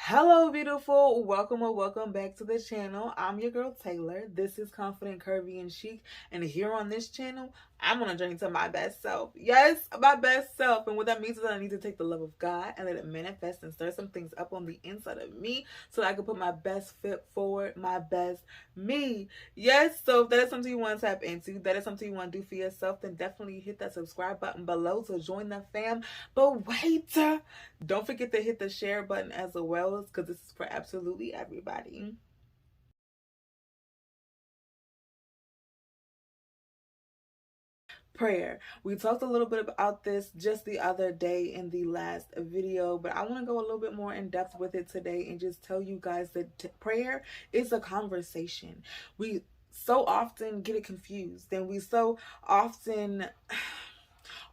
Hello, beautiful. Welcome or welcome back to the channel. I'm your girl, Taylor. This is Confident Curvy and Chic. And here on this channel, I'm on a journey to my best self. Yes, my best self. And what that means is that I need to take the love of God and let it manifest and stir some things up on the inside of me so that I can put my best foot forward, my best me. Yes, so if that is something you want to tap into, that is something you want to do for yourself, then definitely hit that subscribe button below to join the fam. But wait, don't forget to hit the share button as well, because this is for absolutely everybody. Prayer. We talked a little bit about this just the other day in the last video, but I want to go a little bit more in depth with it today and just tell you guys that prayer is a conversation. We so often get it confused, and we so often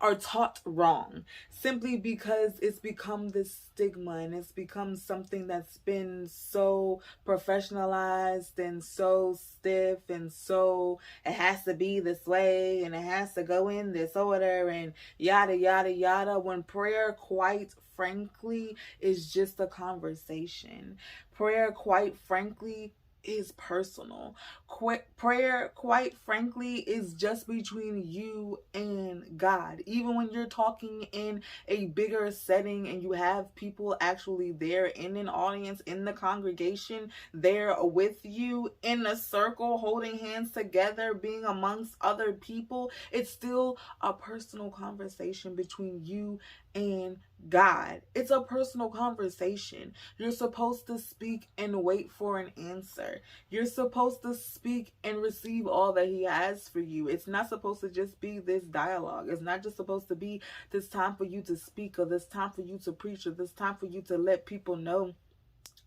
are taught wrong simply because it's become this stigma and it's become something that's been so professionalized and so stiff and so it has to be this way and it has to go in this order and yada yada yada, when prayer, quite frankly, is just a conversation. Prayer, quite frankly, is personal. Prayer, quite frankly, is just between you and God. Even when you're talking in a bigger setting and you have people actually there in an audience, in the congregation, there with you in a circle, holding hands together, being amongst other people, it's still a personal conversation between you and God. It's a personal conversation. You're supposed to speak and wait for an answer. You're supposed to speak and receive all that He has for you. It's not supposed to just be this dialogue. It's not just supposed to be this time for you to speak, or this time for you to preach, or this time for you to let people know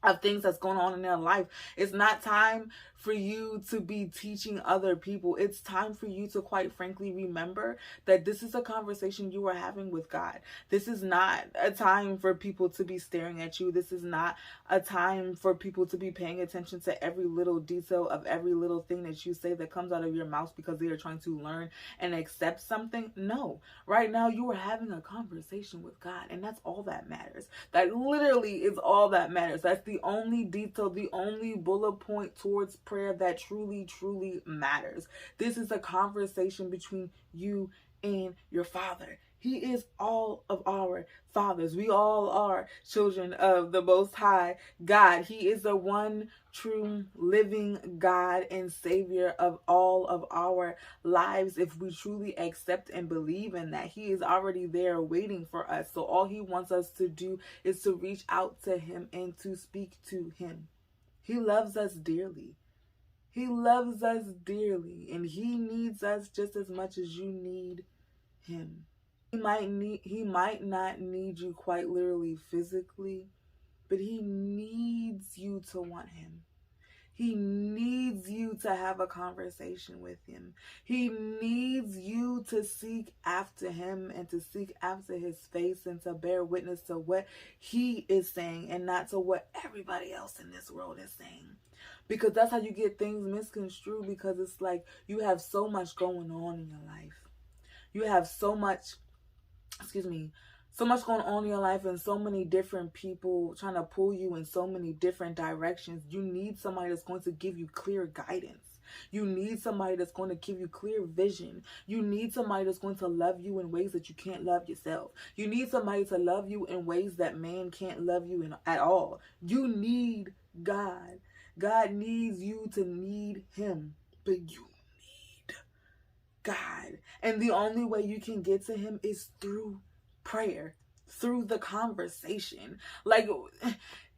of things that's going on in their life. It's not time for you to be teaching other people. It's time for you to, quite frankly, remember that this is a conversation you are having with God. This is not a time for people to be staring at you. This is not a time for people to be paying attention to every little detail of every little thing that you say that comes out of your mouth because they are trying to learn and accept something. No, right now you are having a conversation with God, and that's all that matters. That literally is all that matters. That's the only detail, the only bullet point towards prayer that truly, truly matters. This is a conversation between you and your Father. He is all of our fathers. We all are children of the Most High God. He is the one true living God and Savior of all of our lives. If we truly accept and believe in that, He is already there waiting for us. So all He wants us to do is to reach out to Him and to speak to Him. He loves us dearly. He loves us dearly, and He needs us just as much as you need Him. He might not need you quite literally physically, but He needs you to want Him. He needs you to have a conversation with Him. He needs you to seek after Him and to seek after His face and to bear witness to what He is saying and not to what everybody else in this world is saying. Because that's how you get things misconstrued, because it's like you have so much going on in your life. You have so much going on in your life, and so many different people trying to pull you in so many different directions. You need somebody that's going to give you clear guidance. You need somebody that's going to give you clear vision. You need somebody that's going to love you in ways that you can't love yourself. You need somebody to love you in ways that man can't love you at all. You need God. God needs you to need Him, but you need God. And the only way you can get to Him is through prayer, through the conversation. Like,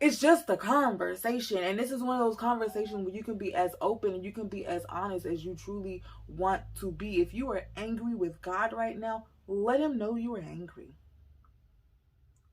it's just a conversation. And this is one of those conversations where you can be as open and you can be as honest as you truly want to be. If you are angry with God right now, let Him know you are angry.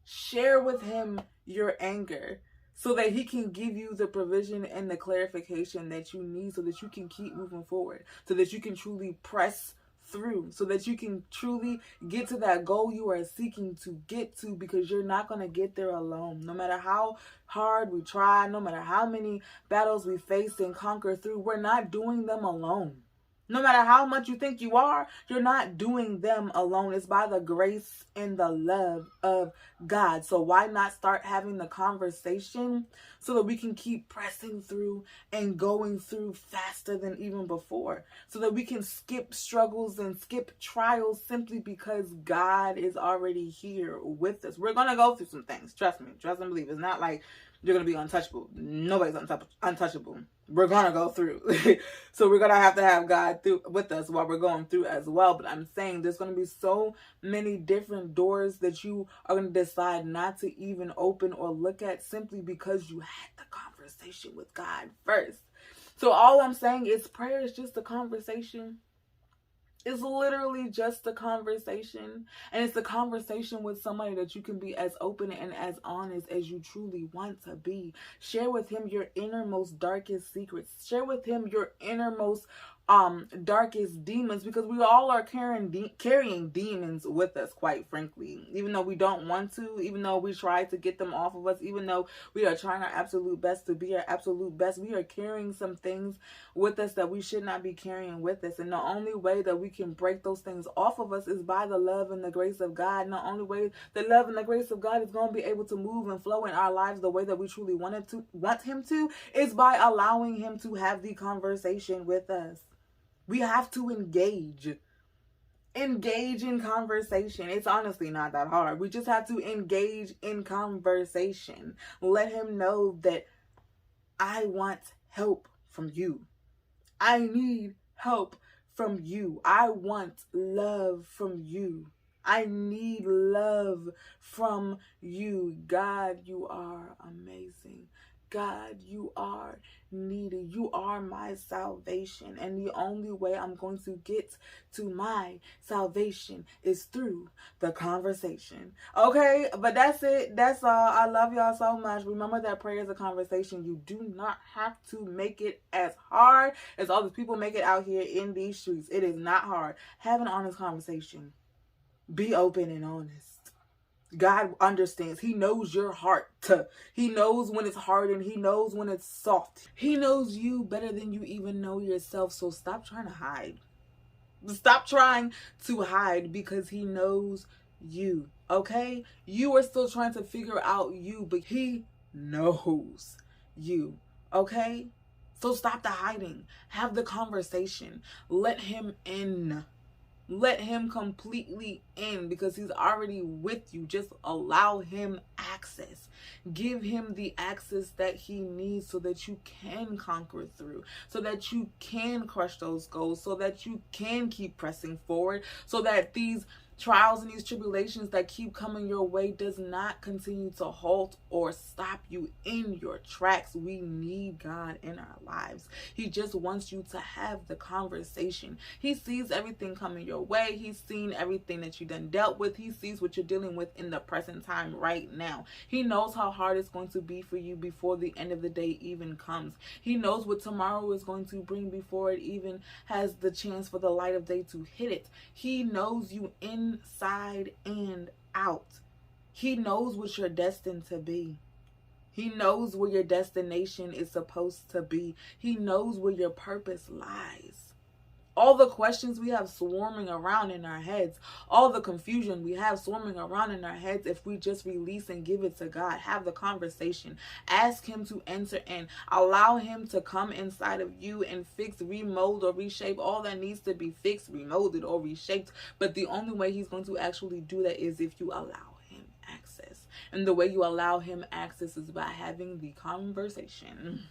Share with Him your anger, so that He can give you the provision and the clarification that you need, so that you can keep moving forward, so that you can truly press through, so that you can truly get to that goal you are seeking to get to, because you're not going to get there alone. No matter how hard we try, no matter how many battles we face and conquer through, we're not doing them alone. No matter how much you think you are, you're not doing them alone. It's by the grace and the love of God. So why not start having the conversation so that we can keep pressing through and going through faster than even before? So that we can skip struggles and skip trials simply because God is already here with us. We're going to go through some things. Trust me. Trust and believe. It's not like you're going to be untouchable. Nobody's untouchable. We're going to go through. So we're going to have God through with us while we're going through as well. But I'm saying there's going to be so many different doors that you are going to decide not to even open or look at simply because you had the conversation with God first. So all I'm saying is prayer is just a conversation. It's literally just a conversation. And it's a conversation with somebody that you can be as open and as honest as you truly want to be. Share with him your innermost, darkest secrets. Share with him your innermost darkest demons, because we all are carrying demons with us, quite frankly, even though we don't want to, even though we try to get them off of us, even though we are trying our absolute best to be our absolute best. We are carrying some things with us that we should not be carrying with us, and the only way that we can break those things off of us is by the love and the grace of God. And the only way the love and the grace of God is going to be able to move and flow in our lives the way that we truly want him to is by allowing him to have the conversation with us. We have to engage in conversation. It's honestly not that hard. We just have to engage in conversation. Let him know that I want help from you. I need help from you. I want love from you. I need love from you. God, you are amazing. God, you are needed. You are my salvation. And the only way I'm going to get to my salvation is through the conversation. Okay, but that's it. That's all. I love y'all so much. Remember that prayer is a conversation. You do not have to make it as hard as all these people make it out here in these streets. It is not hard. Have an honest conversation. Be open and honest. God understands. He knows your heart. He knows when it's hard and he knows when it's soft. He knows you better than you even know yourself. So stop trying to hide. Stop trying to hide because he knows you. Okay? You are still trying to figure out you, but he knows you. Okay? So stop the hiding. Have the conversation. Let him in. Let him completely in because he's already with you. Just allow him access. Give him the access that he needs so that you can conquer through, so that you can crush those goals, so that you can keep pressing forward, so that these trials and these tribulations that keep coming your way does not continue to halt or stop you in your tracks. We need God in our lives. He just wants you to have the conversation. He sees everything coming your way. He's seen everything that you done dealt with. He sees what you're dealing with in the present time right now. He knows how hard it's going to be for you before the end of the day even comes. He knows what tomorrow is going to bring before it even has the chance for the light of day to hit it. He knows you inside and out. He knows what you're destined to be. He knows where your destination is supposed to be. He knows where your purpose lies. All the questions we have swarming around in our heads, all the confusion we have swarming around in our heads, if we just release and give it to God, have the conversation, ask him to enter in, allow him to come inside of you and fix, remold, or reshape all that needs to be fixed, remolded, or reshaped. But the only way he's going to actually do that is if you allow him access. And the way you allow him access is by having the conversation.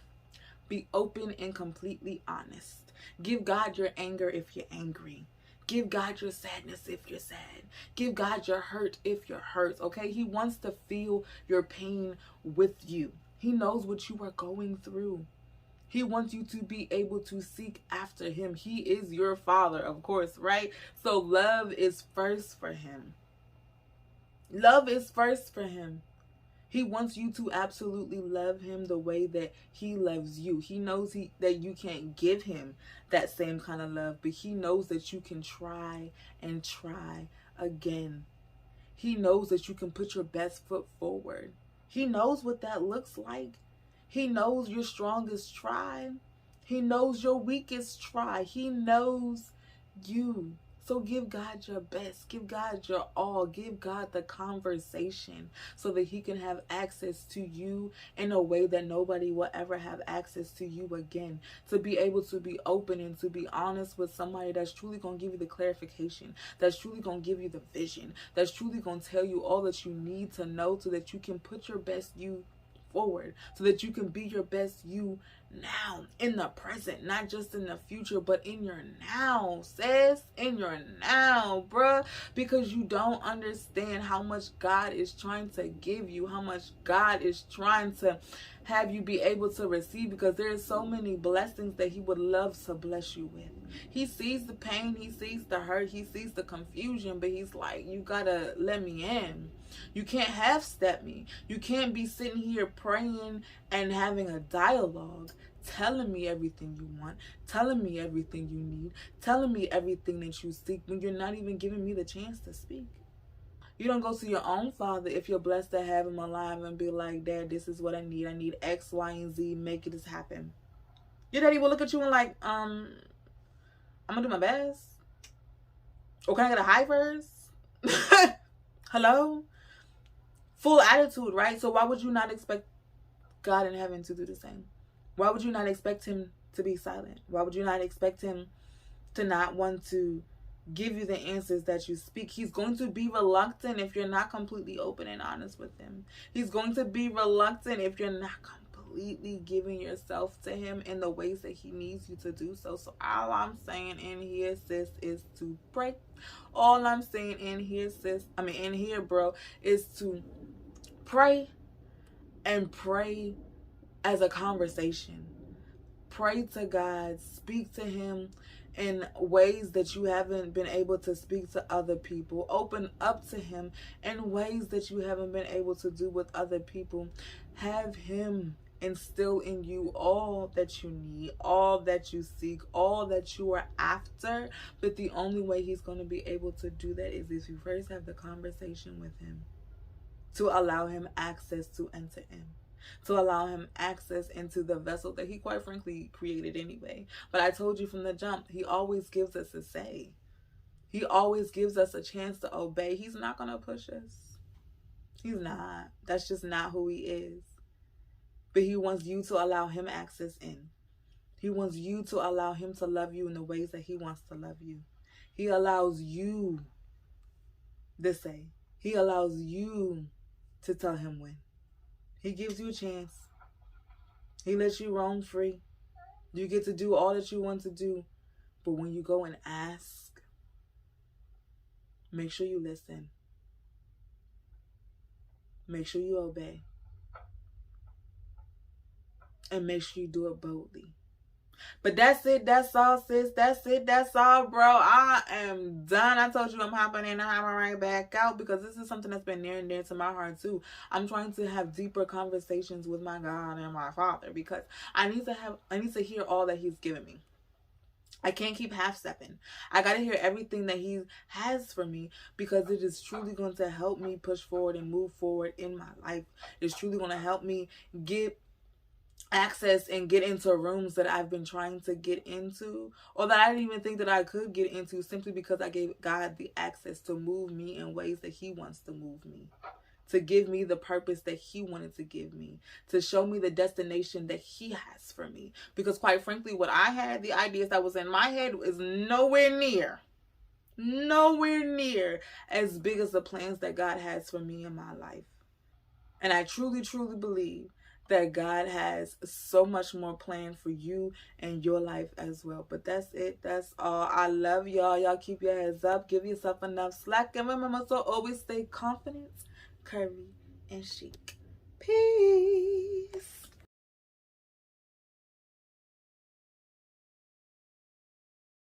Be open and completely honest. Give God your anger if you're angry. Give God your sadness if you're sad. Give God your hurt if you're hurt, okay? He wants to feel your pain with you. He knows what you are going through. He wants you to be able to seek after him. He is your father, of course, right? So love is first for him. Love is first for him. He wants you to absolutely love him the way that he loves you. He knows that you can't give him that same kind of love, but he knows that you can try and try again. He knows that you can put your best foot forward. He knows what that looks like. He knows your strongest try. He knows your weakest try. He knows you. So give God your best. Give God your all. Give God the conversation so that he can have access to you in a way that nobody will ever have access to you again. To be able to be open and to be honest with somebody that's truly going to give you the clarification, that's truly going to give you the vision, that's truly going to tell you all that you need to know so that you can put your best you forward, so that you can be your best you now, in the present, not just in the future, but in your now, sis, in your now, bruh, because you don't understand how much God is trying to give you, how much God is trying to have you be able to receive, because there's so many blessings that he would love to bless you with. He sees the pain, he sees the hurt, he sees the confusion, but he's like, you gotta let me in. You can't half step me. You can't be sitting here praying and having a dialogue, telling me everything you want, telling me everything you need, telling me everything that you seek, when you're not even giving me the chance to speak. You don't go to your own father if you're blessed to have him alive and be like, Dad, this is what I need. I need X, Y, and Z. Make this happen. Your daddy will look at you and like, I'm gonna do my best. Or can I get a high verse? Hello? Full attitude, right? So why would you not expect God in heaven to do the same? Why would you not expect him to be silent? Why would you not expect him to not want to give you the answers that you speak? He's going to be reluctant if you're not completely open and honest with him. He's going to be reluctant if you're not completely giving yourself to him in the ways that he needs you to do so. So all I'm saying in here, sis, is to pray. All I'm saying in here, sis, in here, bro, is to pray, and pray as a conversation. Pray to God, speak to him in ways that you haven't been able to speak to other people. Open up to him in ways that you haven't been able to do with other people. Have him instill in you all that you need, all that you seek, all that you are after. But the only way he's going to be able to do that is if you first have the conversation with him, to allow him access to enter in, to allow him access into the vessel that he quite frankly created anyway. But I told you from the jump, he always gives us a say. He always gives us a chance to obey. He's not going to push us. He's not. That's just not who he is. But he wants you to allow him access in. He wants you to allow him to love you in the ways that he wants to love you. He allows you to say. He allows you to tell him when. He gives you a chance. He lets you roam free. You get to do all that you want to do. But when you go and ask, make sure you listen. Make sure you obey. And make sure you do it boldly. But that's it. That's all, sis. That's it. That's all, bro. I am done. I told you I'm hopping in and hopping right back out because this is something that's been near and dear to my heart too. I'm trying to have deeper conversations with my God and my Father because I need to hear all that he's given me. I can't keep half stepping. I got to hear everything that he has for me because it is truly going to help me push forward and move forward in my life. It's truly going to help me get access and get into rooms that I've been trying to get into, or that I didn't even think that I could get into, simply because I gave God the access to move me in ways that he wants to move me, to give me the purpose that he wanted to give me, to show me the destination that he has for me. Because quite frankly, what I had, the ideas that was in my head, is nowhere near as big as the plans that God has for me in my life. And I truly, truly believe that God has so much more planned for you and your life as well. But that's it. That's all. I love y'all. Y'all keep your heads up. Give yourself enough slack. And remember to always stay confident, curvy, and chic. Peace.